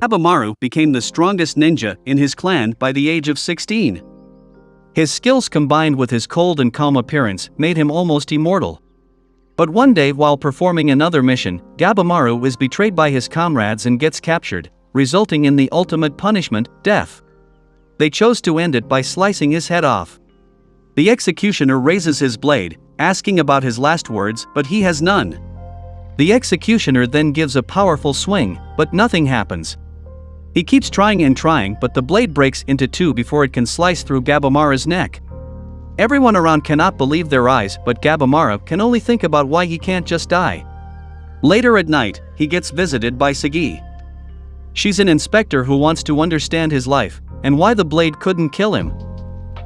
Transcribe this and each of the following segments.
Gabamaru became the strongest ninja in his clan by the age of 16. His skills combined with his cold and calm appearance made him almost immortal. But one day while performing another mission, Gabamaru is betrayed by his comrades and gets captured, resulting in the ultimate punishment, death. They chose to end it by slicing his head off. The executioner raises his blade, asking about his last words, but he has none. The executioner then gives a powerful swing, but nothing happens. He keeps trying and trying, but the blade breaks into two before it can slice through Gabamaru's neck. Everyone around cannot believe their eyes, but Gabamaru can only think about why he can't just die. Later at night, he gets visited by Sagi. She's an inspector who wants to understand his life, and why the blade couldn't kill him.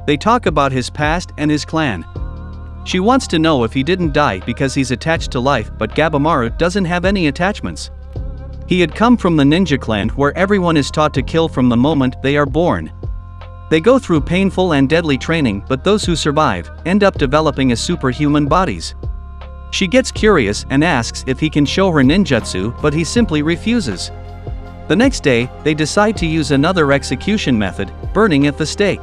They talk about his past and his clan. She wants to know if he didn't die because he's attached to life, but Gabamaru doesn't have any attachments. He had come from the ninja clan where everyone is taught to kill from the moment they are born. They go through painful and deadly training, but those who survive end up developing as superhuman bodies. She gets curious and asks if he can show her ninjutsu, but he simply refuses. The next day, they decide to use another execution method, burning at the stake.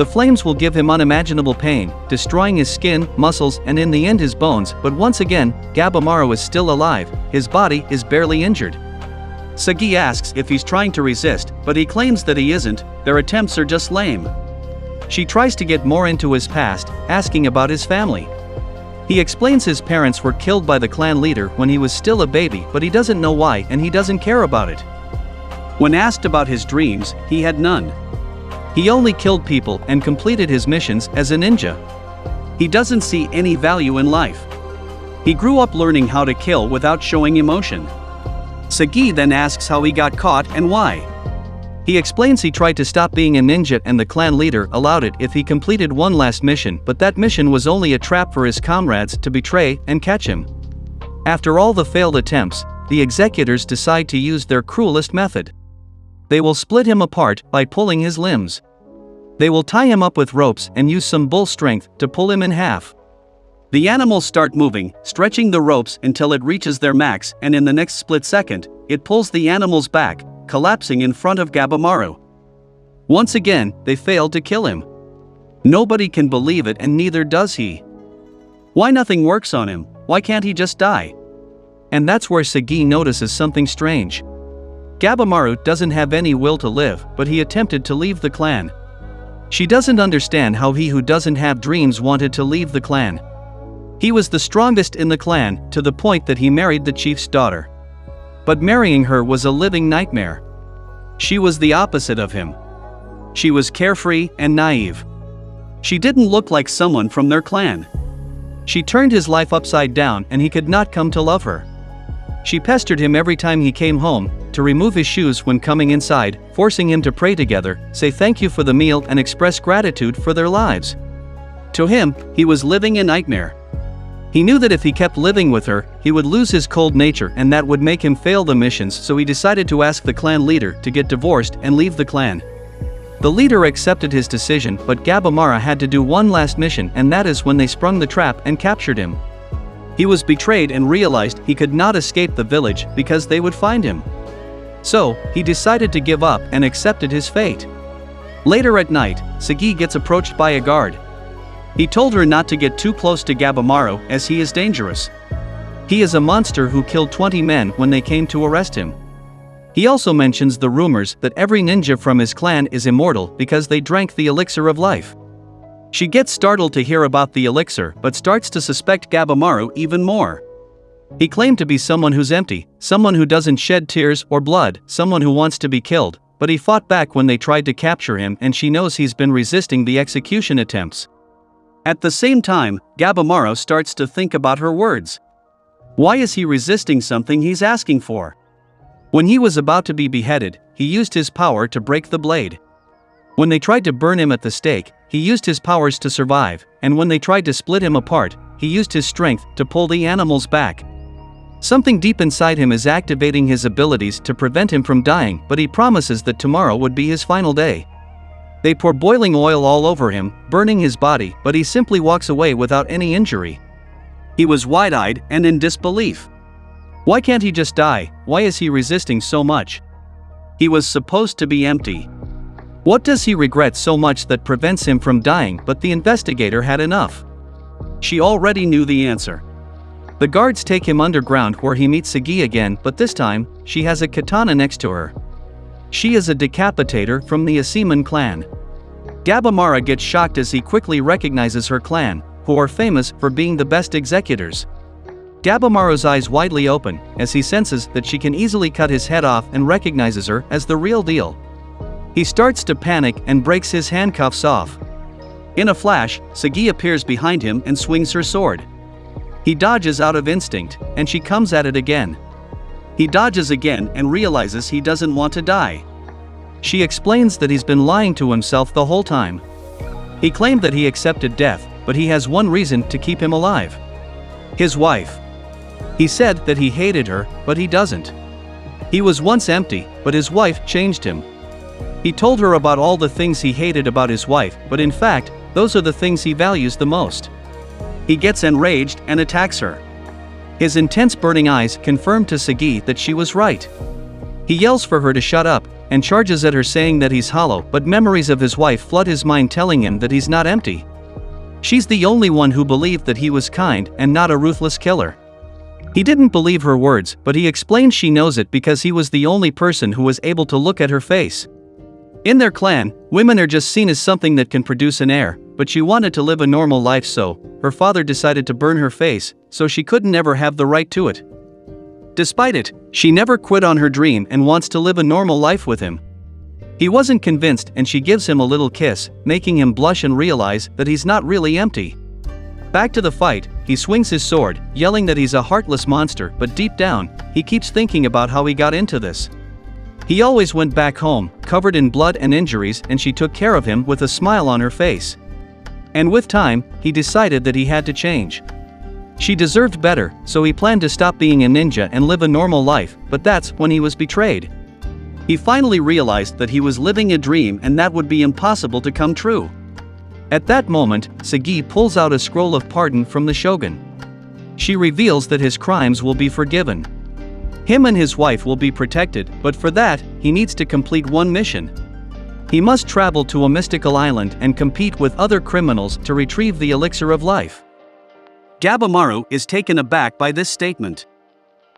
The flames will give him unimaginable pain, destroying his skin, muscles, and in the end his bones, but once again, Gabamaru is still alive, his body is barely injured. Sagi asks if he's trying to resist, but he claims that he isn't, their attempts are just lame. She tries to get more into his past, asking about his family. He explains his parents were killed by the clan leader when he was still a baby, but he doesn't know why and he doesn't care about it. When asked about his dreams, he had none. He only killed people and completed his missions as a ninja. He doesn't see any value in life. He grew up learning how to kill without showing emotion. Sagi then asks how he got caught and why. He explains he tried to stop being a ninja and the clan leader allowed it if he completed one last mission, but that mission was only a trap for his comrades to betray and catch him. After all the failed attempts, the executors decide to use their cruelest method. They will split him apart by pulling his limbs. They will tie him up with ropes and use some bull strength to pull him in half. The animals start moving, stretching the ropes until it reaches their max, and in the next split second, it pulls the animals back, collapsing in front of Gabamaru. Once again, they failed to kill him. Nobody can believe it and neither does he. Why nothing works on him? Why can't he just die? And that's where Sagi notices something strange. Gabamaru doesn't have any will to live, but he attempted to leave the clan. She doesn't understand how he who doesn't have dreams wanted to leave the clan. He was the strongest in the clan, to the point that he married the chief's daughter. But marrying her was a living nightmare. She was the opposite of him. She was carefree and naive. She didn't look like someone from their clan. She turned his life upside down and he could not come to love her. She pestered him every time he came home, to remove his shoes when coming inside, forcing him to pray together, say thank you for the meal and express gratitude for their lives. To him, he was living a nightmare. He knew that if he kept living with her, he would lose his cold nature and that would make him fail the missions, so he decided to ask the clan leader to get divorced and leave the clan. The leader accepted his decision, but Gabamaru had to do one last mission, and that is when they sprung the trap and captured him. He was betrayed and realized he could not escape the village because they would find him. So, he decided to give up and accepted his fate. Later at night, Sagi gets approached by a guard. He told her not to get too close to Gabamaru as he is dangerous. He is a monster who killed 20 men when they came to arrest him. He also mentions the rumors that every ninja from his clan is immortal because they drank the elixir of life. She gets startled to hear about the elixir but starts to suspect Gabamaru even more. He claimed to be someone who's empty, someone who doesn't shed tears or blood, someone who wants to be killed, but he fought back when they tried to capture him and she knows he's been resisting the execution attempts. At the same time, Gabamaru starts to think about her words. Why is he resisting something he's asking for? When he was about to be beheaded, he used his power to break the blade. When they tried to burn him at the stake, he used his powers to survive, and when they tried to split him apart, he used his strength to pull the animals back. Something deep inside him is activating his abilities to prevent him from dying, but he promises that tomorrow would be his final day. They pour boiling oil all over him, burning his body, but he simply walks away without any injury. He was wide-eyed and in disbelief. Why can't he just die? Why is he resisting so much? He was supposed to be empty. What does he regret so much that prevents him from dying? But the investigator had enough. She already knew the answer. The guards take him underground where he meets Sagi again, but this time, she has a katana next to her. She is a decapitator from the Asiman clan. Gabamara gets shocked as he quickly recognizes her clan, who are famous for being the best executors. Gabamaru's eyes widely open, as he senses that she can easily cut his head off and recognizes her as the real deal. He starts to panic and breaks his handcuffs off. In a flash, Sagi appears behind him and swings her sword. He dodges out of instinct, and she comes at it again. He dodges again and realizes he doesn't want to die. She explains that he's been lying to himself the whole time. He claimed that he accepted death, but he has one reason to keep him alive. His wife. He said that he hated her, but he doesn't. He was once empty, but his wife changed him. He told her about all the things he hated about his wife, but in fact, those are the things he values the most. He gets enraged and attacks her. His intense burning eyes confirm to Sagi that she was right. He yells for her to shut up, and charges at her saying that he's hollow, but memories of his wife flood his mind telling him that he's not empty. She's the only one who believed that he was kind and not a ruthless killer. He didn't believe her words, but he explained she knows it because he was the only person who was able to look at her face. In their clan, women are just seen as something that can produce an heir, but she wanted to live a normal life, so her father decided to burn her face, so she couldn't ever have the right to it. Despite it, she never quit on her dream and wants to live a normal life with him. He wasn't convinced and she gives him a little kiss, making him blush and realize that he's not really empty. Back to the fight, he swings his sword, yelling that he's a heartless monster, but deep down, he keeps thinking about how he got into this. He always went back home, covered in blood and injuries, and she took care of him with a smile on her face. And with time, he decided that he had to change. She deserved better, so he planned to stop being a ninja and live a normal life, but that's when he was betrayed. He finally realized that he was living a dream and that would be impossible to come true. At that moment, Sagi pulls out a scroll of pardon from the shogun. She reveals that his crimes will be forgiven. Him and his wife will be protected, but for that, he needs to complete one mission. He must travel to a mystical island and compete with other criminals to retrieve the elixir of life. Gabamaru is taken aback by this statement.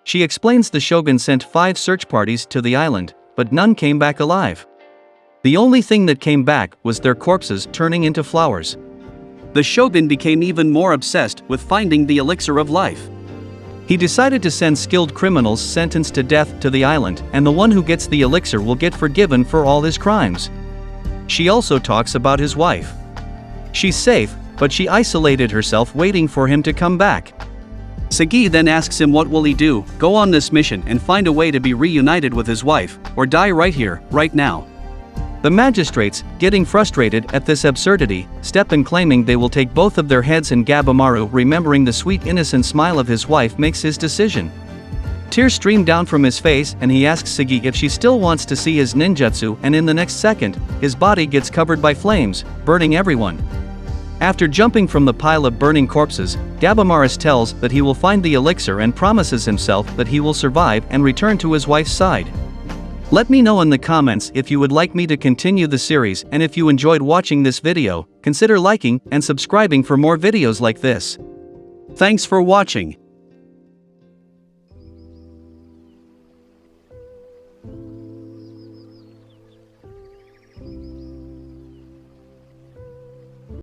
She explains the shogun sent 5 search parties to the island, but none came back alive. The only thing that came back was their corpses turning into flowers. The shogun became even more obsessed with finding the elixir of life. He decided to send skilled criminals sentenced to death to the island, and the one who gets the elixir will get forgiven for all his crimes. She also talks about his wife. She's safe, but she isolated herself waiting for him to come back. Sagi then asks him what will he do, go on this mission and find a way to be reunited with his wife, or die right here, right now. The magistrates, getting frustrated at this absurdity, step in claiming they will take both of their heads, and Gabamaru, remembering the sweet innocent smile of his wife, makes his decision. Tears stream down from his face and he asks Sagi if she still wants to see his ninjutsu, and in the next second, his body gets covered by flames, burning everyone. After jumping from the pile of burning corpses, Gabamaru tells that he will find the elixir and promises himself that he will survive and return to his wife's side. Let me know in the comments if you would like me to continue the series, and if you enjoyed watching this video, consider liking and subscribing for more videos like this. Thanks for watching.